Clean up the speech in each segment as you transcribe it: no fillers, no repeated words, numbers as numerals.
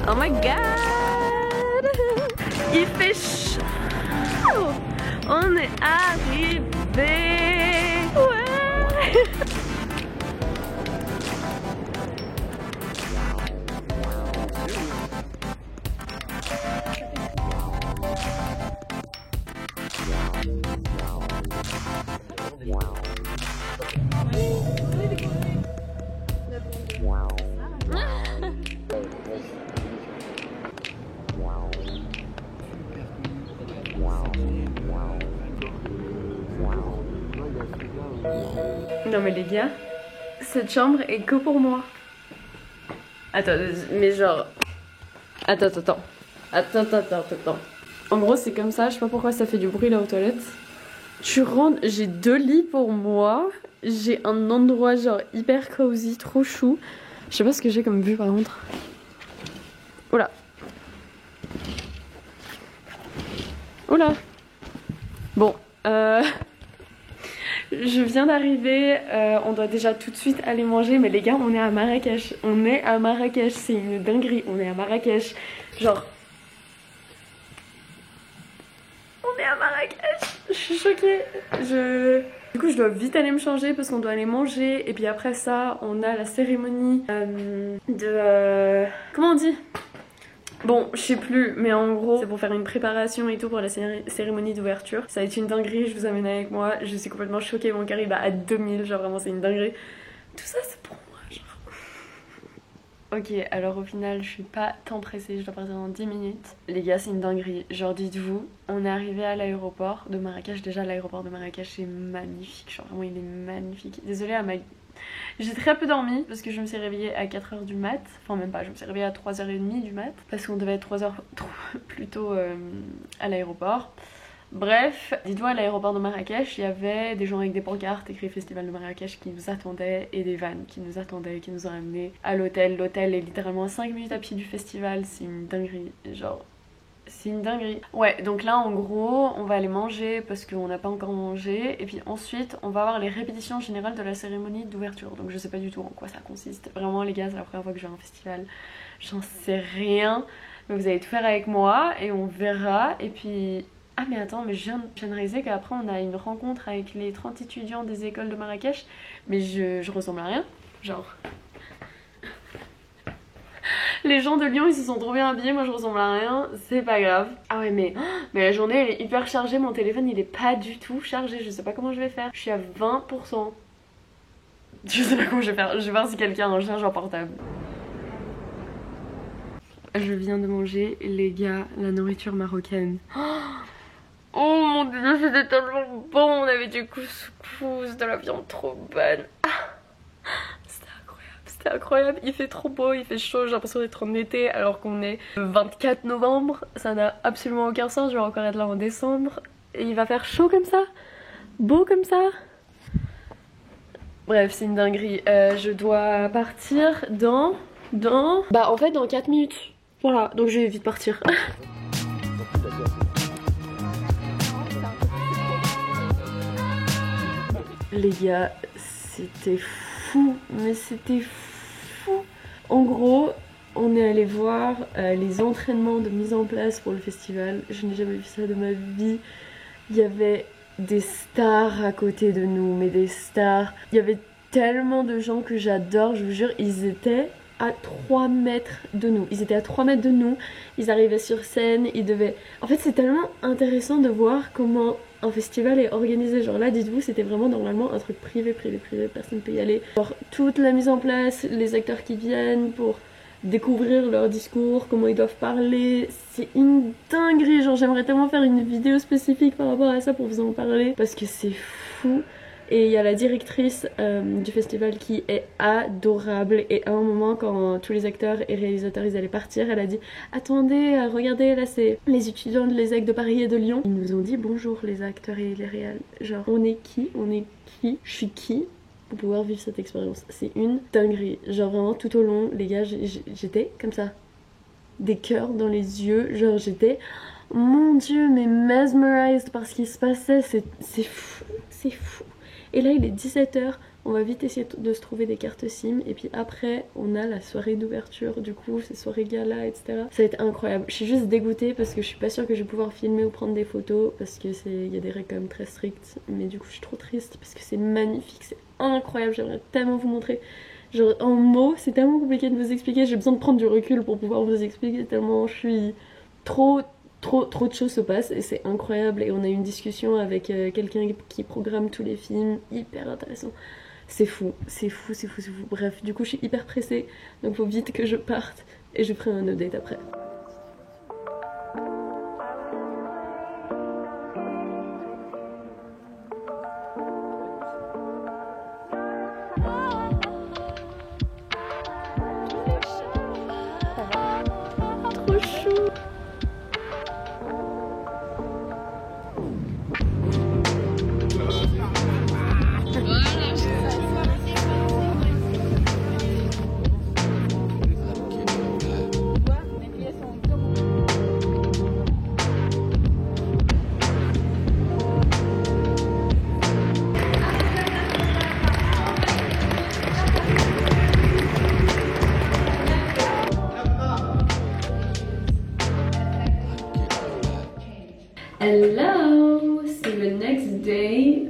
Oh my god. Il fait chaud. On est arrivé. Ouais. Non mais les gars, cette chambre est que pour moi. Attends, mais genre... Attends. En gros c'est comme ça, je sais pas pourquoi ça fait du bruit là aux toilettes. Tu rentres, j'ai 2 lits pour moi. J'ai un endroit genre hyper cozy, trop chou. Je sais pas ce que j'ai comme vue par contre. Oula. Oula. Bon, je viens d'arriver, on doit déjà tout de suite aller manger, mais les gars, on est à Marrakech. On est à Marrakech, c'est une dinguerie, on est à Marrakech. Genre... On est à Marrakech. Je suis choquée. Du coup, je dois vite aller me changer parce qu'on doit aller manger. Et puis après ça, on a la cérémonie comment on dit? Bon, je sais plus, mais en gros, c'est pour faire une préparation et tout pour la cérémonie d'ouverture. Ça va être une dinguerie, je vous amène avec moi. Je suis complètement choquée, mon cœur il bat à 2000, genre vraiment c'est une dinguerie. Tout ça c'est pour moi, genre. Ok, alors au final, je suis pas tant pressée, je dois partir dans 10 minutes. Les gars, c'est une dinguerie. Genre, dites-vous, on est arrivé à l'aéroport de Marrakech. Déjà, l'aéroport de Marrakech est magnifique. Genre, vraiment, il est magnifique. Désolée à ma... J'ai très peu dormi parce que je me suis réveillée à 4h du mat. Enfin, même pas, je me suis réveillée à 3h30 du mat. Parce qu'on devait être 3h plus tôt à l'aéroport. Bref, dites-vous à l'aéroport de Marrakech, il y avait des gens avec des pancartes écrits Festival de Marrakech qui nous attendaient et des vannes qui nous attendaient, qui nous ont amenés à l'hôtel. L'hôtel est littéralement à 5 minutes à pied du festival, c'est une dinguerie, genre... C'est une dinguerie. Ouais, donc là en gros, on va aller manger parce qu'on n'a pas encore mangé. Et puis ensuite, on va avoir les répétitions générales de la cérémonie d'ouverture. Donc je sais pas du tout en quoi ça consiste. Vraiment les gars, c'est la première fois que je vais à un festival. J'en sais rien. Mais vous allez tout faire avec moi et on verra. Et puis... Ah mais attends, mais je viens de réaliser qu'après on a une rencontre avec les 30 étudiants des écoles de Marrakech. Mais je ressemble à rien. Genre... Les gens de Lyon ils se sont trop bien habillés, moi je ressemble à rien, c'est pas grave. Ah ouais mais la journée elle est hyper chargée, mon téléphone il est pas du tout chargé, je sais pas comment je vais faire. Je suis à 20%. Je sais pas comment je vais faire, je vais voir si quelqu'un a un chargeur portable. Je viens de manger, les gars, la nourriture marocaine. Oh mon dieu, c'était tellement bon, on avait du couscous, de la viande trop bonne. C'était incroyable, il fait trop beau, il fait chaud, j'ai l'impression d'être en été alors qu'on est le 24 novembre. Ça n'a absolument aucun sens, je vais encore être là en décembre. Et il va faire chaud comme ça, beau comme ça. Bref, c'est une dinguerie. Je dois partir dans... Bah en fait dans 4 minutes. Voilà, donc je vais vite partir. Les gars, c'était fou, mais c'était fou. En gros, on est allé voir les entraînements de mise en place pour le festival. Je n'ai jamais vu ça de ma vie. Il y avait des stars à côté de nous, mais des stars. Il y avait tellement de gens que j'adore, je vous jure, ils étaient à 3 mètres de nous. Ils étaient à 3 mètres de nous, ils arrivaient sur scène, ils devaient... En fait, c'est tellement intéressant de voir comment un festival est organisé. Genre là, dites-vous, c'était vraiment normalement un truc privé, personne ne peut y aller. Genre toute la mise en place, les acteurs qui viennent pour découvrir leur discours, comment ils doivent parler, c'est une dinguerie. Genre j'aimerais tellement faire une vidéo spécifique par rapport à ça pour vous en parler parce que c'est fou. Et il y a la directrice du festival qui est adorable. Et à un moment, quand tous les acteurs et réalisateurs ils allaient partir, elle a dit attendez, regardez, là c'est les étudiants de l'ESSEC de Paris et de Lyon. Ils nous ont dit bonjour les acteurs et les réals. Genre on est qui, je suis qui pour pouvoir vivre cette expérience. C'est une dinguerie. Genre vraiment tout au long, les gars, j'étais comme ça, des cœurs dans les yeux. Genre j'étais, mon dieu, mais mesmerized par ce qui se passait. C'est fou, c'est fou. Et là il est 17h, On va vite essayer de se trouver des cartes SIM et puis après on a la soirée d'ouverture, du coup c'est soirée gala etc. Ça va être incroyable. Je suis juste dégoûtée parce que je suis pas sûre que je vais pouvoir filmer ou prendre des photos parce que il y a des règles quand même très strictes, mais du coup je suis trop triste parce que c'est magnifique, c'est incroyable, j'aimerais tellement vous montrer. Genre en mots c'est tellement compliqué de vous expliquer, j'ai besoin de prendre du recul pour pouvoir vous expliquer tellement je suis trop de choses se passent et c'est incroyable. Et on a eu une discussion avec quelqu'un qui programme tous les films, hyper intéressant. C'est fou, c'est fou, c'est fou, c'est fou. Bref, du coup je suis hyper pressée, donc faut vite que je parte et je ferai un update après. Trop chou. Hello, c'est le next day.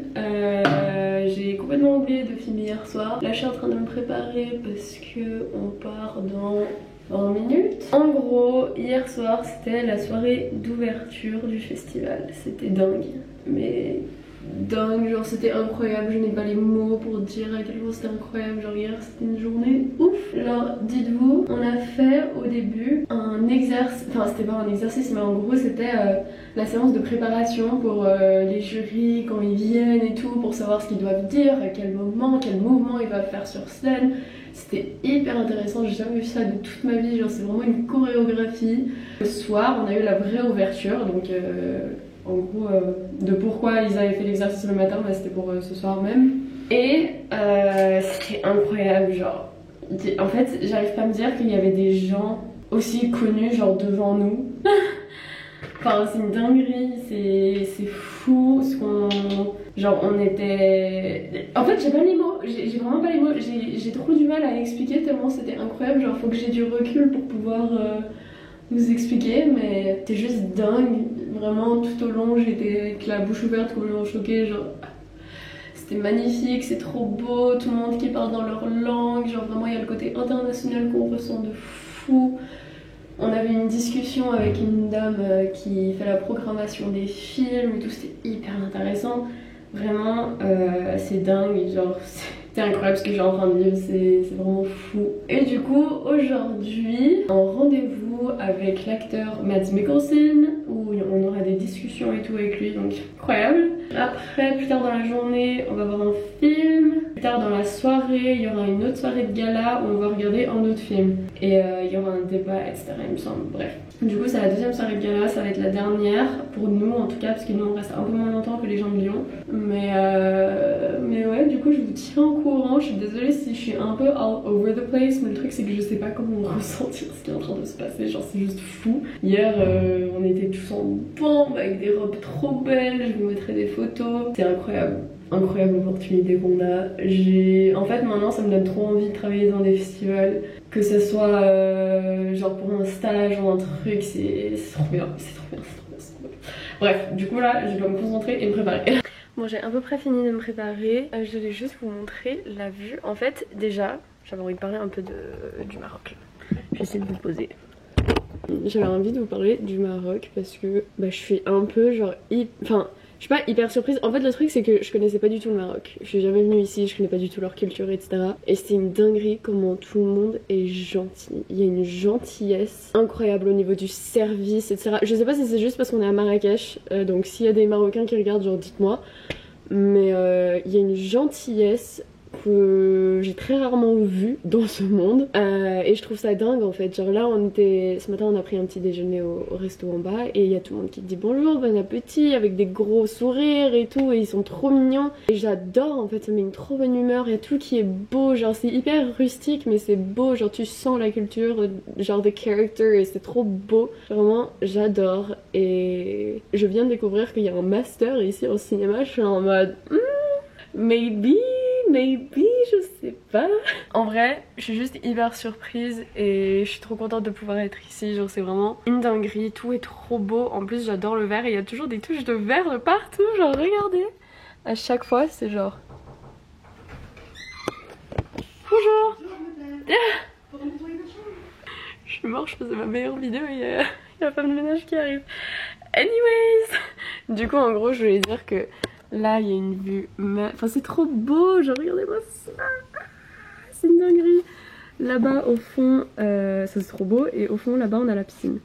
J'ai complètement oublié de filmer hier soir. Là je suis en train de me préparer parce que on part dans 20 minutes. En gros, hier soir c'était la soirée d'ouverture du festival. C'était dingue, mais dingue, genre c'était incroyable, je n'ai pas les mots pour dire à quel point c'était incroyable, genre hier c'était une journée ouf. Genre dites-vous, on a fait au début un exercice, enfin c'était pas un exercice mais en gros c'était la séance de préparation pour les jurys quand ils viennent et tout, pour savoir ce qu'ils doivent dire, à quel moment, quel mouvement ils doivent faire sur scène. C'était hyper intéressant, j'ai jamais vu ça de toute ma vie, genre c'est vraiment une chorégraphie. Le soir on a eu la vraie ouverture, donc en gros de pourquoi ils avaient fait l'exercice le matin, bah, c'était pour ce soir même. Et c'était incroyable, genre en fait j'arrive pas à me dire qu'il y avait des gens aussi connus genre devant nous. Enfin c'est une dinguerie, c'est fou ce qu'on... Genre on était... En fait j'ai pas les mots, j'ai vraiment pas les mots, j'ai trop du mal à expliquer tellement c'était incroyable, genre faut que j'ai du recul pour pouvoir vous expliquer, mais c'était juste dingue, vraiment tout au long j'étais avec la bouche ouverte complètement choquée, genre c'était magnifique, c'est trop beau, tout le monde qui parle dans leur langue, genre vraiment il y a le côté international qu'on ressent de fou. On avait une discussion avec une dame qui fait la programmation des films et tout, c'était hyper intéressant. Vraiment, c'est dingue, genre c'est incroyable ce que j'ai en train de vivre, c'est vraiment fou. Et du coup, aujourd'hui, un rendez-vous avec l'acteur Mads Mikkelsen, où on aura des discussions et tout avec lui, donc incroyable. Après, plus tard dans la journée, on va voir un film. Plus tard dans la soirée, il y aura une autre soirée de gala où on va regarder un autre film. Et il y aura un débat, etc. il me semble, bref. Du coup, c'est la deuxième soirée de gala, ça va être la dernière, pour nous en tout cas, parce que nous on reste un peu moins longtemps que les gens de Lyon. Mais ouais, du coup, je vous tiens au courant. Je suis désolée si je suis un peu all over the place, mais le truc c'est que je sais pas comment ressentir ce qui est en train de se passer, genre c'est juste fou. Hier, on était tous en bombe avec des robes trop belles, je vous mettrai des photos. C'est incroyable. Incroyable opportunité qu'on a. En fait maintenant ça me donne trop envie de travailler dans des festivals, que ce soit genre pour un stage ou un truc, c'est trop bien, c'est trop bien, c'est trop bien, c'est trop bien. Bref, du coup là je dois me concentrer et me préparer. Bon, j'ai à peu près fini de me préparer, je vais juste vous montrer la vue. En fait déjà j'avais envie de parler un peu du Maroc là. Je vais essayer de vous poser. J'avais envie de vous parler du Maroc parce que bah, je suis un peu genre enfin je suis pas hyper surprise. En fait le truc c'est que je connaissais pas du tout le Maroc. Je suis jamais venue ici, je connais pas du tout leur culture etc. Et c'était une dinguerie comment tout le monde est gentil. Il y a une gentillesse incroyable au niveau du service etc. Je sais pas si c'est juste parce qu'on est à Marrakech, donc s'il y a des Marocains qui regardent genre dites-moi. Mais il y a une gentillesse que j'ai très rarement vu dans ce monde et je trouve ça dingue en fait. Genre là ce matin on a pris un petit déjeuner au resto en bas et il y a tout le monde qui te dit bonjour, bon appétit avec des gros sourires et tout, et ils sont trop mignons et j'adore en fait, ça met une trop bonne humeur. Il y a tout qui est beau, genre c'est hyper rustique mais c'est beau, genre tu sens la culture, genre the character, et c'est trop beau, vraiment j'adore. Et je viens de découvrir qu'il y a un master ici en cinéma, je suis en mode maybe pas. En vrai, je suis juste hyper surprise et je suis trop contente de pouvoir être ici. Genre c'est vraiment une dinguerie, tout est trop beau. En plus j'adore le vert et il y a toujours des touches de vert de partout. Genre regardez, à chaque fois c'est genre... Bonjour. Je suis morte, je faisais ma meilleure vidéo et il y a la femme de ménage qui arrive. Anyways, du coup en gros je voulais dire que là il y a une vue, enfin c'est trop beau, genre regardez-moi ça, c'est une dinguerie. Là-bas au fond, ça c'est trop beau et au fond là-bas on a la piscine.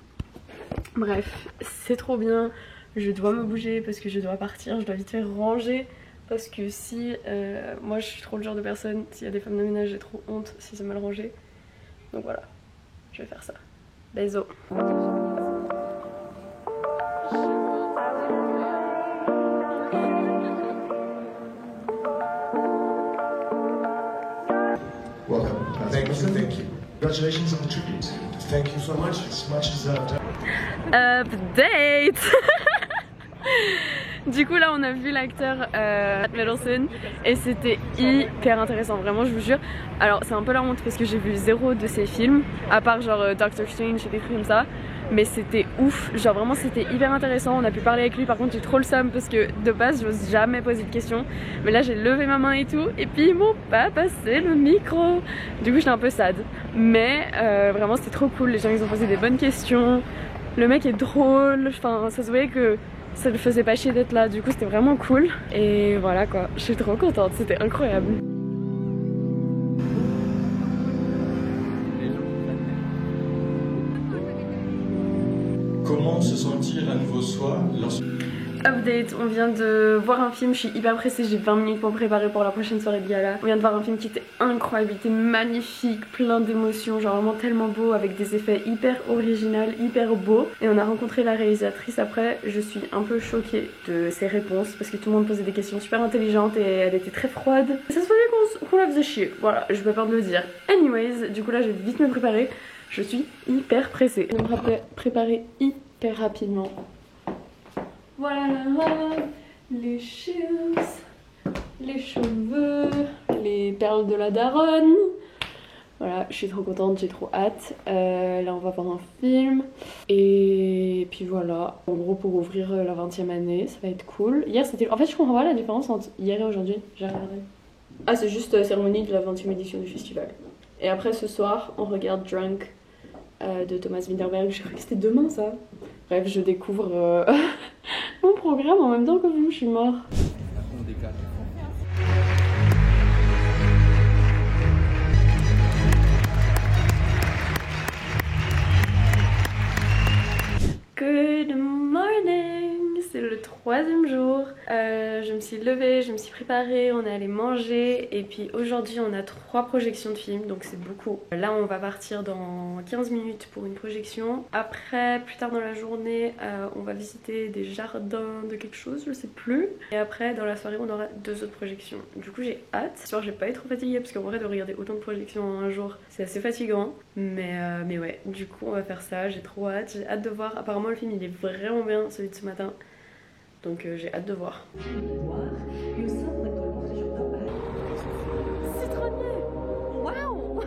Bref, c'est trop bien, je dois me bouger parce que je dois partir, je dois vite faire ranger. Parce que si, moi je suis trop le genre de personne, s'il y a des femmes de ménage j'ai trop honte si c'est mal rangé. Donc voilà, je vais faire ça. Bisous. Welcome. Thank you. Congratulations on the tribute. Thank you so much. It's much deserved. Update. Du coup là on a vu l'acteur Matt Middleton et c'était hyper intéressant, vraiment je vous jure. Alors c'est un peu la honte parce que j'ai vu 0 de ses films, à part genre Doctor Strange et des trucs comme ça. Mais c'était ouf, genre vraiment c'était hyper intéressant, on a pu parler avec lui. Par contre j'ai trop le seum parce que de base j'ose jamais poser de questions. Mais là j'ai levé ma main et tout et puis ils m'ont pas passé le micro. Du coup j'étais un peu sad. Mais vraiment c'était trop cool, les gens ils ont posé des bonnes questions. Le mec est drôle, enfin ça se voyait que ça le faisait pas chier d'être là, du coup c'était vraiment cool. Et voilà quoi, je suis trop contente, c'était incroyable. Comment se sentir à nouveau soi lorsque... Update, on vient de voir un film, je suis hyper pressée, j'ai 20 minutes pour me préparer pour la prochaine soirée de gala. On vient de voir un film qui était incroyable, il était magnifique, plein d'émotions, genre vraiment tellement beau, avec des effets hyper originaux, hyper beaux. Et on a rencontré la réalisatrice après, je suis un peu choquée de ses réponses parce que tout le monde posait des questions super intelligentes et elle était très froide. Ça se voyait qu'on la faisait chier, voilà, j'ai pas peur de le dire. Anyways, du coup là je vais vite me préparer, je suis hyper pressée. Je vais me préparer hyper rapidement. Voilà la robe, les shoes, les cheveux, les perles de la daronne. Voilà, je suis trop contente, j'ai trop hâte. Là on va voir un film. Et puis voilà, en gros pour ouvrir la 20e année, ça va être cool. Hier c'était... En fait je comprends pas la différence entre hier et aujourd'hui, j'ai regardé. Ah c'est juste cérémonie de la 20e édition du festival. Et après ce soir on regarde Drunk de Thomas Vinterberg. J'ai cru que c'était demain ça. Bref, je découvre mon programme en même temps que vous, je suis mort. Good morning, c'est le 3e jour. Je me suis levée, je me suis préparée, on est allé manger et puis aujourd'hui on a 3 projections de films donc c'est beaucoup. Là on va partir dans 15 minutes pour une projection. Après, plus tard dans la journée, on va visiter des jardins de quelque chose, je sais plus. Et après dans la soirée on aura 2 autres projections. Du coup j'ai hâte. Ce soir j'ai pas été trop fatiguée parce qu'en vrai de regarder autant de projections en un jour c'est assez fatigant. Mais ouais, du coup on va faire ça, j'ai trop hâte. J'ai hâte de voir, apparemment le film il est vraiment bien, celui de ce matin. Donc j'ai hâte de voir. Citronnier! Waouh!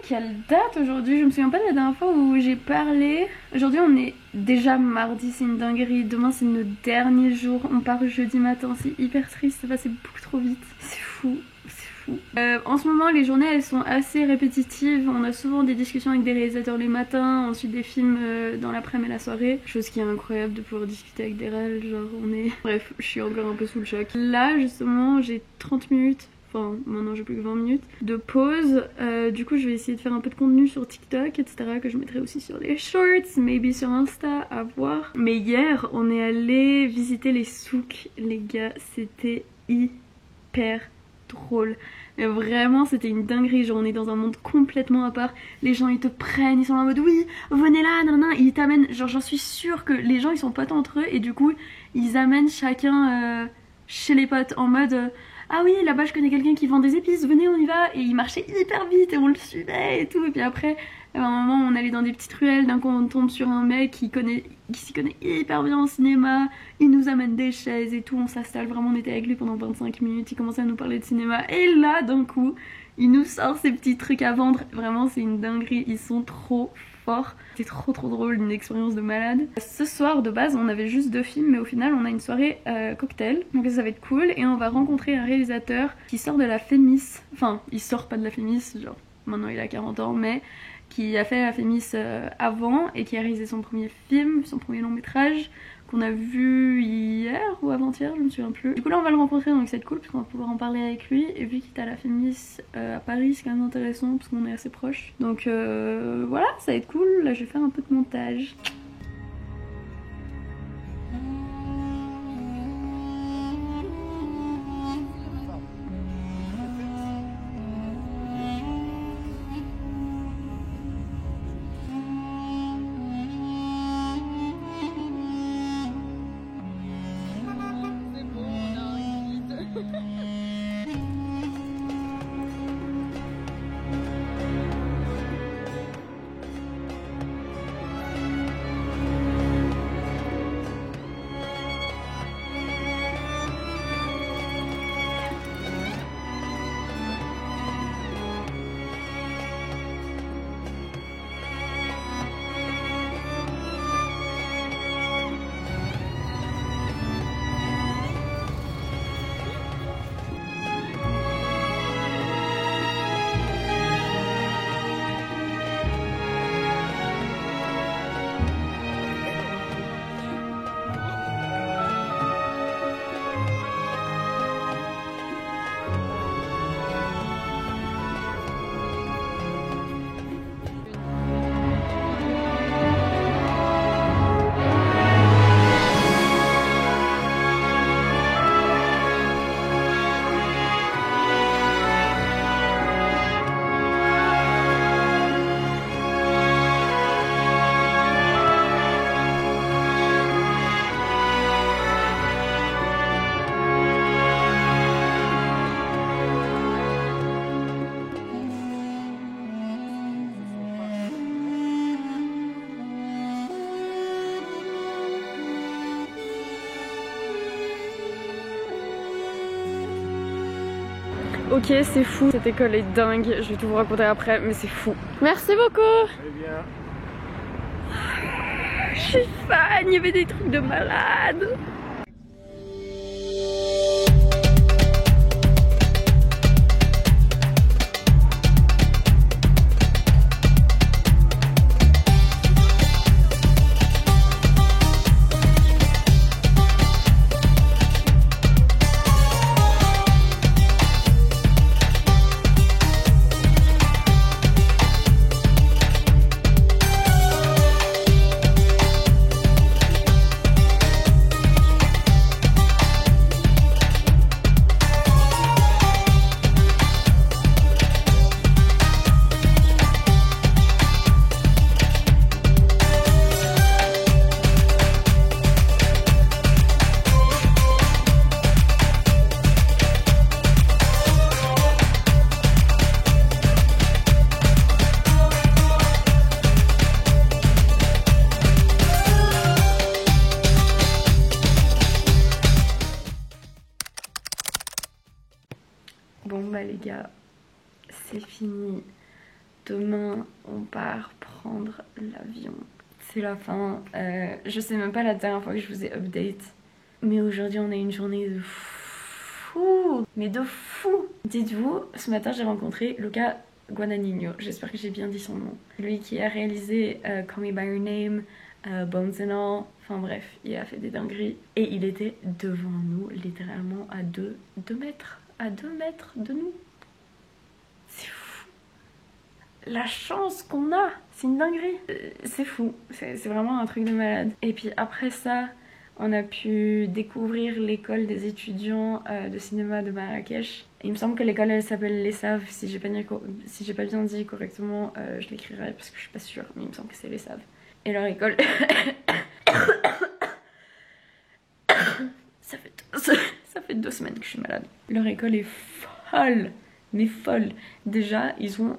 quelle date aujourd'hui? Je me souviens pas de la dernière fois où j'ai parlé. Aujourd'hui on est déjà mardi, c'est une dinguerie. Demain c'est le dernier jour, on part jeudi matin, c'est hyper triste, c'est passé beaucoup trop vite. C'est fou, c'est fou. En ce moment les journées elles sont assez répétitives, on a souvent des discussions avec des réalisateurs les matins, ensuite des films dans l'après-midi et la soirée. Chose qui est incroyable de pouvoir discuter avec des réals, genre on est... Bref, je suis encore un peu sous le choc. Là justement j'ai 30 minutes. Enfin, maintenant j'ai plus que 20 minutes de pause. Du coup, je vais essayer de faire un peu de contenu sur TikTok, etc. Que je mettrai aussi sur les shorts, maybe sur Insta, à voir. Mais hier, on est allé visiter les souks, les gars. C'était hyper drôle. Mais vraiment, c'était une dinguerie. Genre, on est dans un monde complètement à part. Les gens, ils te prennent, ils sont en mode oui, venez là, nanana. Ils t'amènent. Genre, j'en suis sûre que les gens, ils sont potes entre eux. Et du coup, ils amènent chacun chez les potes en mode. Ah oui, là-bas je connais quelqu'un qui vend des épices, venez on y va. Et il marchait hyper vite et on le suivait et tout. Et puis après, à un moment on allait dans des petites ruelles, d'un coup on tombe sur un mec qui s'y connaît hyper bien en cinéma. Il nous amène des chaises et tout, on s'installe vraiment, on était avec lui pendant 25 minutes, il commençait à nous parler de cinéma. Et là d'un coup, il nous sort ces petits trucs à vendre. Vraiment c'est une dinguerie, ils sont trop forts. C'était trop drôle, une expérience de malade. Ce soir de base on avait juste 2 films, mais au final on a une soirée cocktail, donc ça va être cool. Et on va rencontrer un réalisateur qui sort de la Fémis. Enfin il sort pas de la Fémis, genre maintenant il a 40 ans, mais qui a fait la Fémis avant et qui a réalisé son premier film, son premier long métrage qu'on a vu hier ou avant-hier, je me souviens plus. Du coup là on va le rencontrer, donc ça va être cool parce qu'on va pouvoir en parler avec lui. Et vu qu'il est à la Fémis à Paris, c'est quand même intéressant parce qu'on est assez proches. Donc voilà, ça va être cool. Là je vais faire un peu de montage. Ok, c'est fou, cette école est dingue, je vais tout vous raconter après, mais c'est fou. Merci beaucoup. Très bien. Je suis fan, il y avait des trucs de malade. Bon bah les gars, c'est fini. demain on part prendre l'avion. C'est la fin. Je sais même pas la dernière fois que je vous ai update. Mais aujourd'hui on a une journée de fou. Mais de fou. Dites-vous, ce matin j'ai rencontré Luca Guadagnino. J'espère que j'ai bien dit son nom. Lui qui a réalisé Call Me By Your Name, Bones and All. Enfin bref, il a fait des dingueries. Et il était devant nous, littéralement à 2 mètres. À 2 mètres de nous. C'est fou. La chance qu'on a, c'est une dinguerie. C'est fou, c'est vraiment un truc de malade. Et puis après ça, on a pu découvrir l'école des étudiants de cinéma de Marrakech. Il me semble que l'école elle s'appelle Les Saves. Si j'ai pas bien dit correctement, je l'écrirai parce que je suis pas sûre, mais il me semble que c'est Les Saves. Et leur école... ça fait 2 semaines que je suis malade. Leur école est folle, mais folle. Déjà, ils ont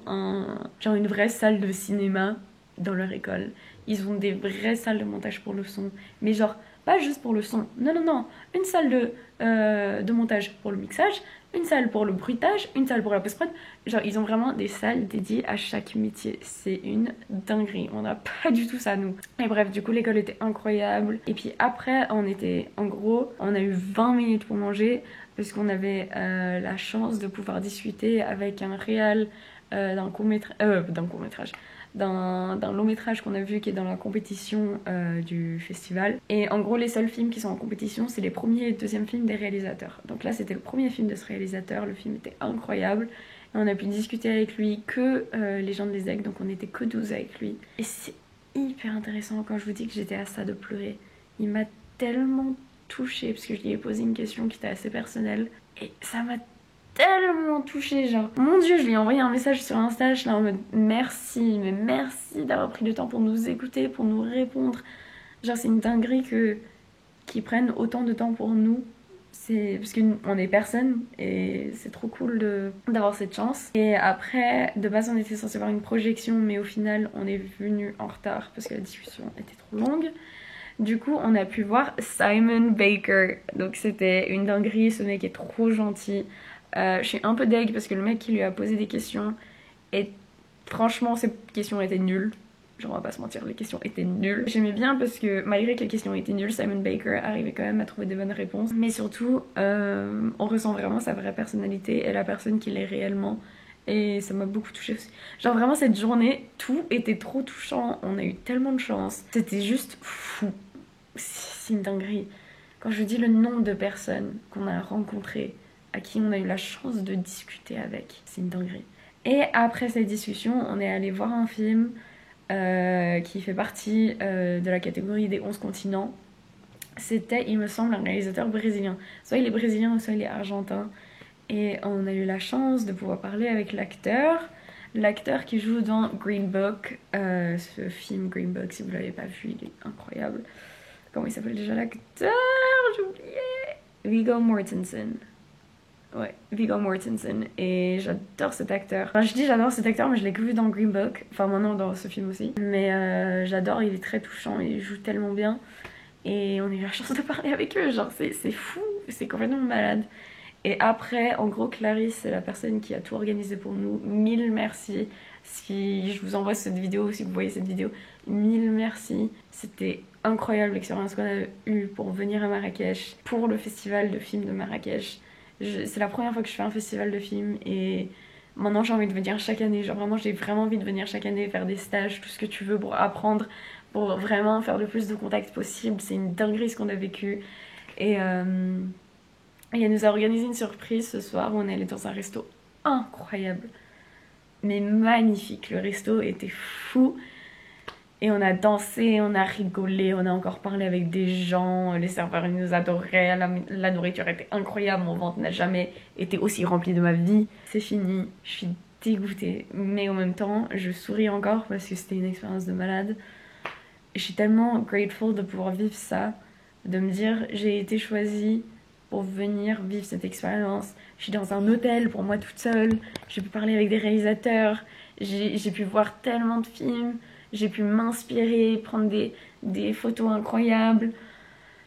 genre une vraie salle de cinéma dans leur école. Ils ont des vraies salles de montage pour le son. Mais genre, pas juste pour le son. Non. Une salle de montage pour le mixage, une salle pour le bruitage, une salle pour la post-prod. Genre, ils ont vraiment des salles dédiées à chaque métier. C'est une dinguerie. On n'a pas du tout ça, nous. Et bref, du coup, l'école était incroyable. Et puis après, on a eu 20 minutes pour manger parce qu'on avait la chance de pouvoir discuter avec un réal d'un long métrage qu'on a vu qui est dans la compétition du festival. Et en gros les seuls films qui sont en compétition c'est les premiers et deuxièmes films des réalisateurs. Donc là c'était le premier film de ce réalisateur, le film était incroyable. Et on a pu discuter avec lui que les gens de l'ESSEC, donc on était que 12 avec lui. Et c'est hyper intéressant quand je vous dis que j'étais à ça de pleurer. Il m'a tellement touchée parce que je lui ai posé une question qui était assez personnelle. Et ça m'a tellement touchée, genre mon dieu, je lui ai envoyé un message sur Insta, je suis là en mode merci d'avoir pris le temps pour nous écouter, pour nous répondre. Genre c'est une dinguerie qu'ils prennent autant de temps pour nous. C'est parce qu'on est personne et c'est trop cool d'avoir cette chance. Et après, de base on était censé voir une projection, mais au final on est venu en retard parce que la discussion était trop longue. Du coup, on a pu voir Simon Baker. Donc c'était une dinguerie, ce mec est trop gentil. Je suis un peu deg parce que le mec qui lui a posé des questions, et franchement, ces questions étaient nulles. Genre, on va pas se mentir, les questions étaient nulles. J'aimais bien parce que malgré que les questions étaient nulles, Simon Baker arrivait quand même à trouver des bonnes réponses. Mais surtout, on ressent vraiment sa vraie personnalité et la personne qu'il est réellement. Et ça m'a beaucoup touchée aussi. Genre vraiment cette journée, tout était trop touchant. On a eu tellement de chance. C'était juste fou. C'est une dinguerie. Quand je dis le nombre de personnes qu'on a rencontrées, à qui on a eu la chance de discuter avec, c'est une dinguerie. Et après cette discussion, on est allé voir un film qui fait partie de la catégorie des 11 continents. C'était, il me semble, un réalisateur brésilien. Soit il est brésilien, soit il est argentin. Et on a eu la chance de pouvoir parler avec l'acteur qui joue dans Green Book. Ce film Green Book, si vous l'avez pas vu, il est incroyable. Comment il s'appelle déjà l'acteur? J'ai oublié. Viggo Mortensen. Ouais, Viggo Mortensen. Et j'adore cet acteur. Enfin, je dis j'adore cet acteur, mais je l'ai que vu dans Green Book. Enfin, maintenant dans ce film aussi. Mais j'adore, il est très touchant, il joue tellement bien. Et on a eu la chance de parler avec eux. Genre, c'est fou, c'est complètement malade. Et après, en gros, Clarisse, c'est la personne qui a tout organisé pour nous. 1000 merci. Si je vous envoie cette vidéo, si vous voyez cette vidéo, 1000 merci. C'était incroyable l'expérience qu'on a eue pour venir à Marrakech, pour le festival de films de Marrakech. C'est la première fois que je fais un festival de films et maintenant j'ai envie de venir chaque année. Genre vraiment, j'ai vraiment envie de venir chaque année, faire des stages, tout ce que tu veux pour apprendre, pour vraiment faire le plus de contacts possible. C'est une dinguerie ce qu'on a vécu. Et elle nous a organisé une surprise ce soir où on est allé dans un resto incroyable, mais magnifique. Le resto était fou et on a dansé, on a rigolé, on a encore parlé avec des gens. Les serveurs ils nous adoraient, la nourriture était incroyable, mon ventre n'a jamais été aussi rempli de ma vie. C'est fini, je suis dégoûtée, mais en même temps je souris encore parce que c'était une expérience de malade. Je suis tellement grateful de pouvoir vivre ça, de me dire j'ai été choisie pour venir vivre cette expérience. Je suis dans un hôtel pour moi toute seule, j'ai pu parler avec des réalisateurs, j'ai pu voir tellement de films, j'ai pu m'inspirer, prendre des photos incroyables.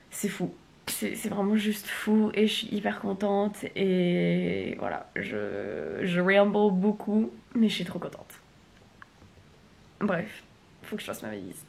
C'est fou, c'est vraiment juste fou et je suis hyper contente et voilà, je ramble beaucoup mais je suis trop contente. Bref, faut que je fasse ma valise.